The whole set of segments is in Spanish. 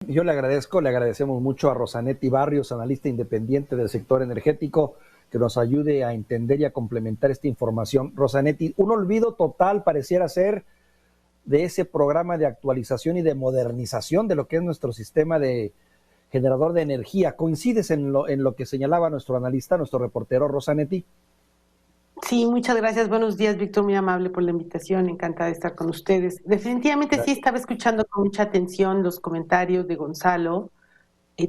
Yo le agradecemos mucho a Rosanetti Barrios, analista independiente del sector energético, que nos ayude a entender y a complementar esta información. Rosanetti, un olvido total pareciera ser de ese programa de actualización y de modernización de lo que es nuestro sistema de generador de energía. ¿Coincides en lo que señalaba nuestro analista, nuestro reportero Rosanetti? Sí, muchas gracias. Buenos días, Víctor, muy amable por la invitación. Encantada de estar con ustedes. Definitivamente sí estaba escuchando con mucha atención los comentarios de Gonzalo,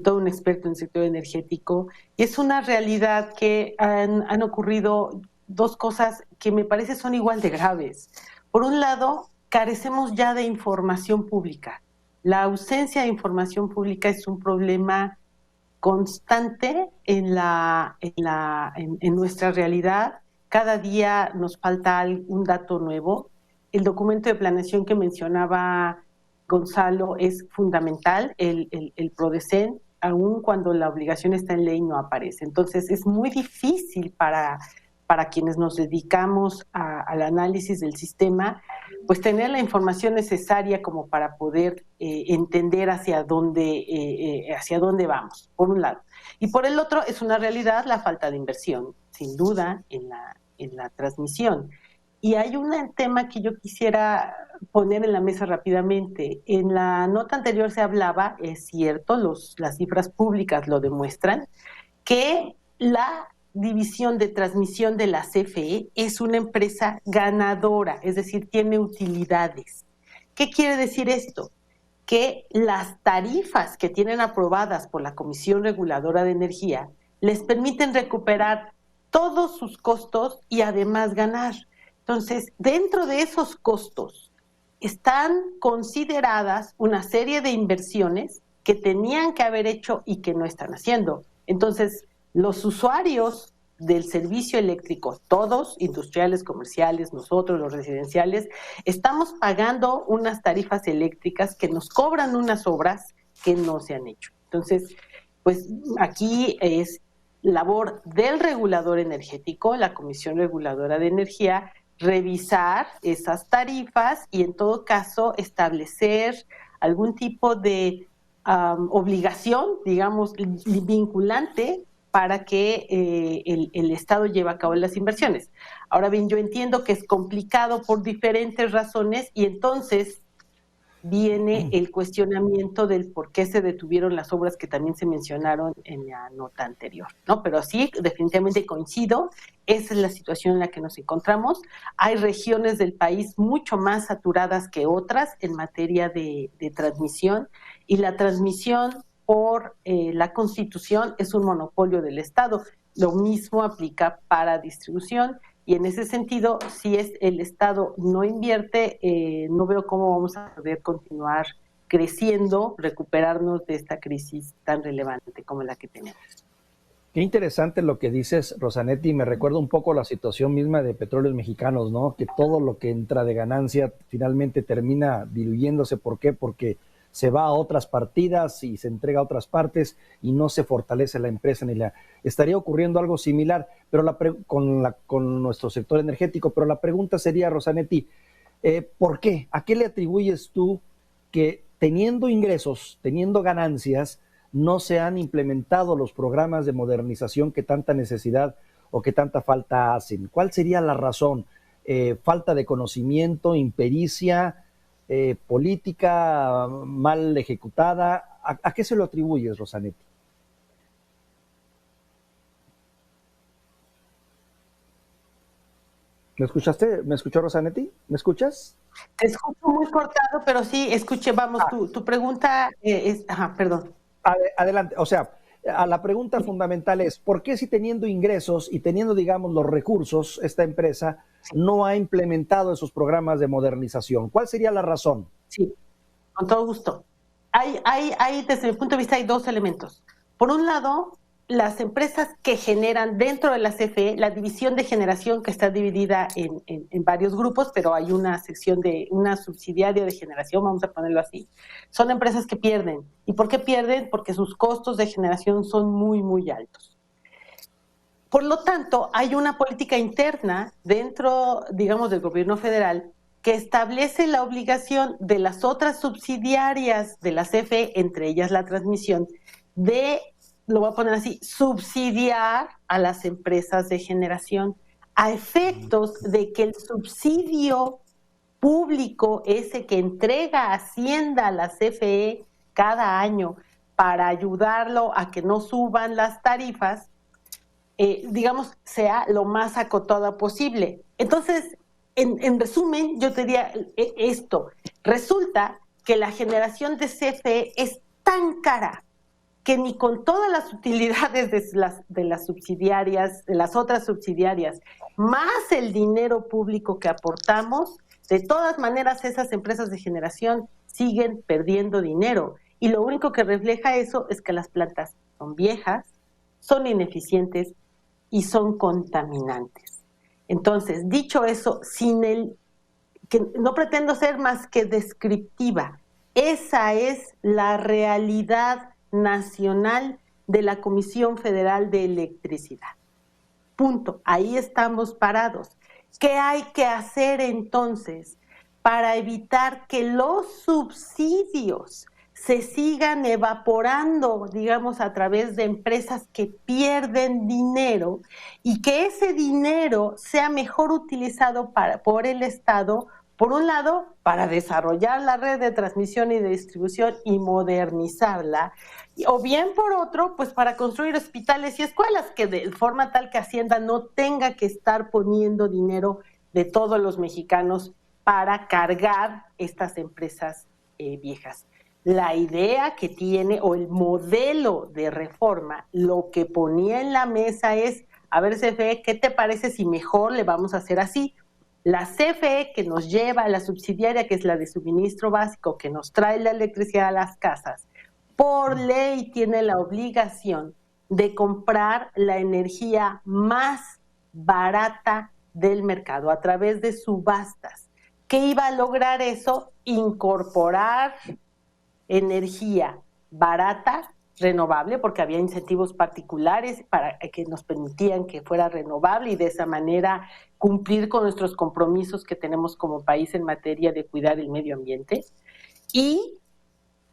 todo un experto en el sector energético. Y es una realidad que han ocurrido dos cosas que me parece son igual de graves. Por un lado, carecemos ya de información pública. La ausencia de información pública es un problema constante en nuestra realidad. Cada día nos falta un dato nuevo. El documento de planeación que mencionaba Gonzalo es fundamental, el PRODECEN, aun cuando la obligación está en ley, no aparece. Entonces es muy difícil para quienes nos dedicamos al análisis del sistema, pues tener la información necesaria como para poder entender hacia dónde vamos, por un lado. Y por el otro, es una realidad la falta de inversión, sin duda, en la transmisión. Y hay un tema que yo quisiera poner en la mesa rápidamente. En la nota anterior se hablaba, es cierto, las cifras públicas lo demuestran, que la división de transmisión de la CFE es una empresa ganadora, es decir, tiene utilidades. ¿Qué quiere decir esto? Que las tarifas que tienen aprobadas por la Comisión Reguladora de Energía les permiten recuperar todos sus costos y además ganar. Entonces, dentro de esos costos están consideradas una serie de inversiones que tenían que haber hecho y que no están haciendo. Entonces, los usuarios del servicio eléctrico, todos, industriales, comerciales, nosotros, los residenciales, estamos pagando unas tarifas eléctricas que nos cobran unas obras que no se han hecho. Entonces, pues aquí es labor del regulador energético, la Comisión Reguladora de Energía, revisar esas tarifas y en todo caso establecer algún tipo de obligación, digamos, vinculante para que el Estado lleve a cabo las inversiones. Ahora bien, yo entiendo que es complicado por diferentes razones y entonces viene el cuestionamiento del por qué se detuvieron las obras que también se mencionaron en la nota anterior, ¿no? Pero sí, definitivamente coincido, esa es la situación en la que nos encontramos. Hay regiones del país mucho más saturadas que otras en materia de transmisión, y la transmisión por la Constitución es un monopolio del Estado. Lo mismo aplica para distribución. Y en ese sentido, si el Estado no invierte, no veo cómo vamos a poder continuar creciendo, recuperarnos de esta crisis tan relevante como la que tenemos. Qué interesante lo que dices, Rosanetti. Me recuerda un poco la situación misma de Petróleos Mexicanos, ¿no? Que todo lo que entra de ganancia finalmente termina diluyéndose. ¿Por qué? Porque se va a otras partidas y se entrega a otras partes y no se fortalece la empresa ni la... Estaría ocurriendo algo similar pero con nuestro sector energético, pero la pregunta sería, Rosanetti, ¿por qué? ¿A qué le atribuyes tú que teniendo ingresos, teniendo ganancias, no se han implementado los programas de modernización que tanta necesidad o que tanta falta hacen? ¿Cuál sería la razón? ¿Falta de conocimiento, impericia, política mal ejecutada? ¿A qué se lo atribuyes, Rosanetti? ¿Me escuchaste? ¿Me escuchó Rosanetti? ¿Me escuchas? Te escucho muy cortado, pero sí, escuché, vamos, tu pregunta es, perdón. Adelante, o sea, la pregunta fundamental es, ¿por qué si teniendo ingresos y teniendo, digamos, los recursos, esta empresa no ha implementado esos programas de modernización? ¿Cuál sería la razón? Sí, con todo gusto. Desde mi punto de vista, hay dos elementos. Por un lado, las empresas que generan dentro de la CFE, la división de generación que está dividida en varios grupos, pero hay una sección de una subsidiaria de generación, vamos a ponerlo así, son empresas que pierden. ¿Y por qué pierden? Porque sus costos de generación son muy, muy altos. Por lo tanto, hay una política interna dentro, digamos, del gobierno federal que establece la obligación de las otras subsidiarias de la CFE, entre ellas la transmisión, de, lo voy a poner así, subsidiar a las empresas de generación a efectos de que el subsidio público, ese que entrega Hacienda a la CFE cada año para ayudarlo a que no suban las tarifas, digamos, sea lo más acotada posible. Entonces, en resumen, yo te diría esto. Resulta que la generación de CFE es tan cara que ni con todas las utilidades de las subsidiarias, de las otras subsidiarias, más el dinero público que aportamos, de todas maneras esas empresas de generación siguen perdiendo dinero. Y lo único que refleja eso es que las plantas son viejas, son ineficientes y son contaminantes. Entonces, dicho eso, que no pretendo ser más que descriptiva, esa es la realidad nacional de la Comisión Federal de Electricidad. Punto. Ahí estamos parados. ¿Qué hay que hacer entonces para evitar que los subsidios se sigan evaporando, digamos, a través de empresas que pierden dinero y que ese dinero sea mejor utilizado por el Estado, por un lado, para desarrollar la red de transmisión y de distribución y modernizarla, o bien por otro, pues para construir hospitales y escuelas, que de forma tal que Hacienda no tenga que estar poniendo dinero de todos los mexicanos para cargar estas empresas viejas? La idea que tiene, o el modelo de reforma, lo que ponía en la mesa es, a ver, CFE, ¿qué te parece si mejor le vamos a hacer así? La CFE, que nos lleva a la subsidiaria, que es la de suministro básico, que nos trae la electricidad a las casas, por ley tiene la obligación de comprar la energía más barata del mercado a través de subastas. ¿Qué iba a lograr eso? Incorporar energía barata, renovable, porque había incentivos particulares para que nos permitían que fuera renovable y de esa manera cumplir con nuestros compromisos que tenemos como país en materia de cuidar el medio ambiente. Y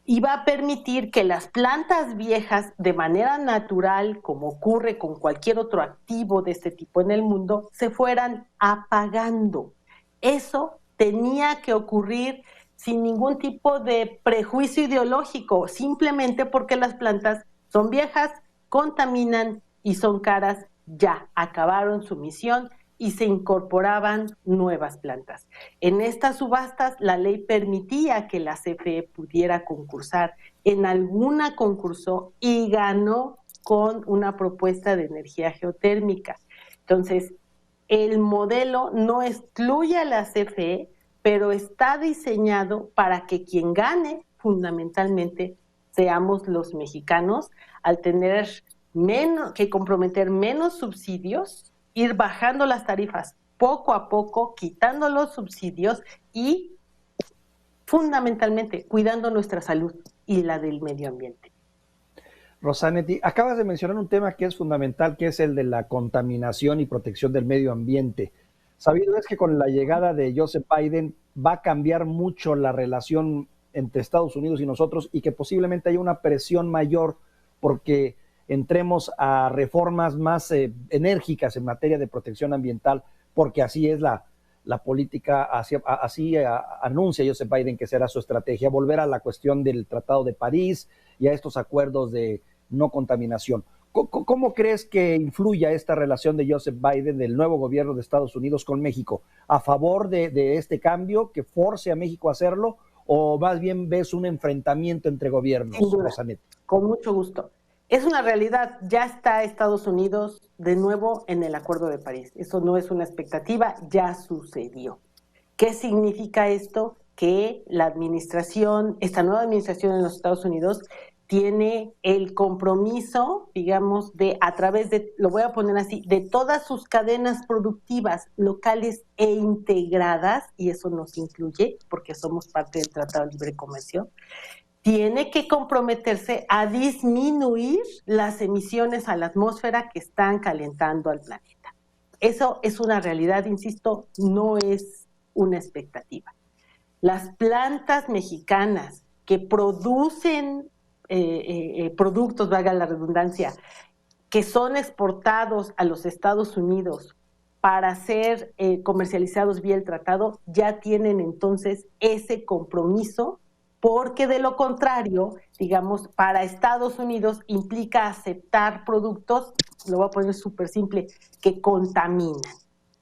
iba a permitir que las plantas viejas, de manera natural, como ocurre con cualquier otro activo de este tipo en el mundo, se fueran apagando. Eso tenía que ocurrir sin ningún tipo de prejuicio ideológico, simplemente porque las plantas son viejas, contaminan y son caras, ya acabaron su misión y se incorporaban nuevas plantas. En estas subastas la ley permitía que la CFE pudiera concursar. En alguna concursó y ganó con una propuesta de energía geotérmica. Entonces, el modelo no excluye a la CFE, pero está diseñado para que quien gane fundamentalmente seamos los mexicanos, al tener que comprometer menos subsidios, ir bajando las tarifas poco a poco, quitando los subsidios y fundamentalmente cuidando nuestra salud y la del medio ambiente. Rosanetti, acabas de mencionar un tema que es fundamental, que es el de la contaminación y protección del medio ambiente. Sabido es que con la llegada de Joseph Biden va a cambiar mucho la relación entre Estados Unidos y nosotros y que posiblemente haya una presión mayor porque entremos a reformas más enérgicas en materia de protección ambiental, porque así es la política, así anuncia Joseph Biden que será su estrategia, volver a la cuestión del Tratado de París y a estos acuerdos de no contaminación. ¿Cómo crees que influya esta relación de Joseph Biden, del nuevo gobierno de Estados Unidos con México? ¿A favor de este cambio que force a México a hacerlo o más bien ves un enfrentamiento entre gobiernos? Sin duda, con mucho gusto. Es una realidad, ya está Estados Unidos de nuevo en el Acuerdo de París. Eso no es una expectativa, ya sucedió. ¿Qué significa esto? Que la administración, esta nueva administración en los Estados Unidos, tiene el compromiso, digamos, de a través de, lo voy a poner así, de todas sus cadenas productivas locales e integradas, y eso nos incluye porque somos parte del Tratado de Libre Comercio, tiene que comprometerse a disminuir las emisiones a la atmósfera que están calentando al planeta. Eso es una realidad, insisto, no es una expectativa. Las plantas mexicanas que producen productos, valga la redundancia, que son exportados a los Estados Unidos para ser comercializados vía el tratado, ya tienen entonces ese compromiso, porque de lo contrario, digamos, para Estados Unidos implica aceptar productos, lo voy a poner súper simple, que contaminan,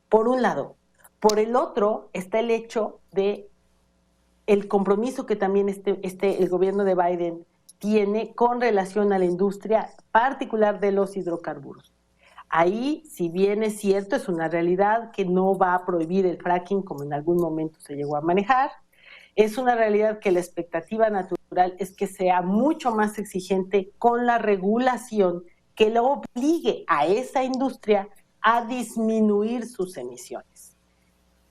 por un lado. Por el otro está el hecho de el compromiso que también el gobierno de Biden tiene con relación a la industria particular de los hidrocarburos. Ahí, si bien es cierto, es una realidad que no va a prohibir el fracking como en algún momento se llegó a manejar, es una realidad que la expectativa natural es que sea mucho más exigente con la regulación que lo obligue a esa industria a disminuir sus emisiones.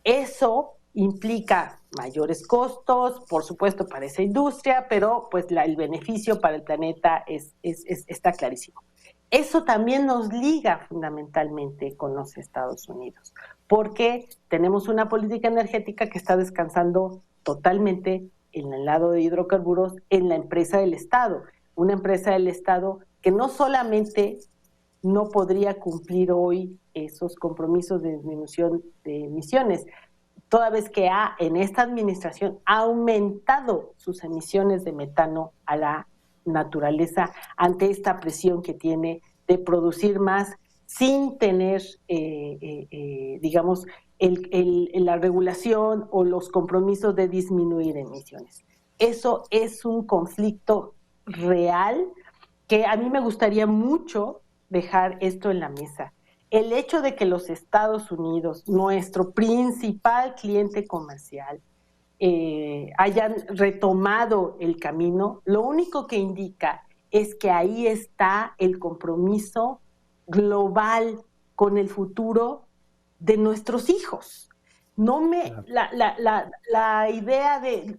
Eso implica mayores costos, por supuesto, para esa industria, pero pues el beneficio para el planeta está clarísimo. Eso también nos liga fundamentalmente con los Estados Unidos, porque tenemos una política energética que está descansando totalmente en el lado de hidrocarburos en la empresa del Estado, una empresa del Estado que no solamente no podría cumplir hoy esos compromisos de disminución de emisiones, toda vez que en esta administración ha aumentado sus emisiones de metano a la naturaleza ante esta presión que tiene de producir más sin tener, digamos, la regulación o los compromisos de disminuir emisiones. Eso es un conflicto real que a mí me gustaría mucho dejar esto en la mesa. El hecho de que los Estados Unidos, nuestro principal cliente comercial, hayan retomado el camino, lo único que indica es que ahí está el compromiso global con el futuro de nuestros hijos. La idea de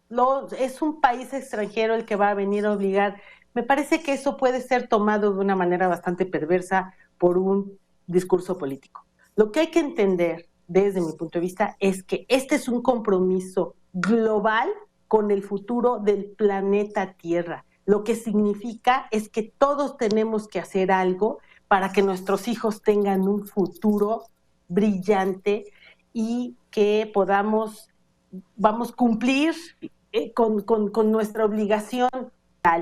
es un país extranjero el que va a venir a obligar, me parece que eso puede ser tomado de una manera bastante perversa por un discurso político. Lo que hay que entender desde mi punto de vista es que este es un compromiso global con el futuro del planeta Tierra. Lo que significa es que todos tenemos que hacer algo para que nuestros hijos tengan un futuro brillante y que podamos cumplir con nuestra obligación.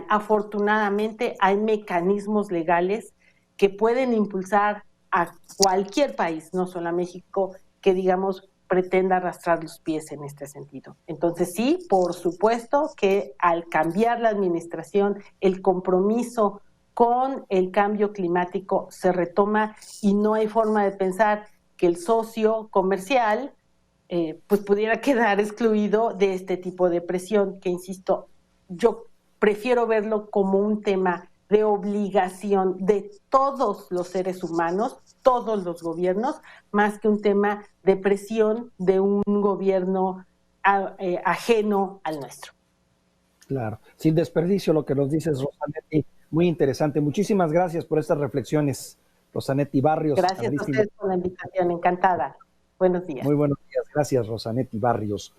Afortunadamente hay mecanismos legales que pueden impulsar a cualquier país, no solo a México, que digamos pretenda arrastrar los pies en este sentido. Entonces sí, por supuesto que al cambiar la administración, el compromiso con el cambio climático se retoma y no hay forma de pensar que el socio comercial pues pudiera quedar excluido de este tipo de presión, que insisto, yo prefiero verlo como un tema de obligación de todos los seres humanos, todos los gobiernos, más que un tema de presión de un gobierno ajeno al nuestro. Claro, sin desperdicio lo que nos dices, Rosanetti, muy interesante. Muchísimas gracias por estas reflexiones, Rosanetti Barrios. Gracias a ustedes por la invitación, encantada. Buenos días. Muy buenos días, gracias, Rosanetti Barrios.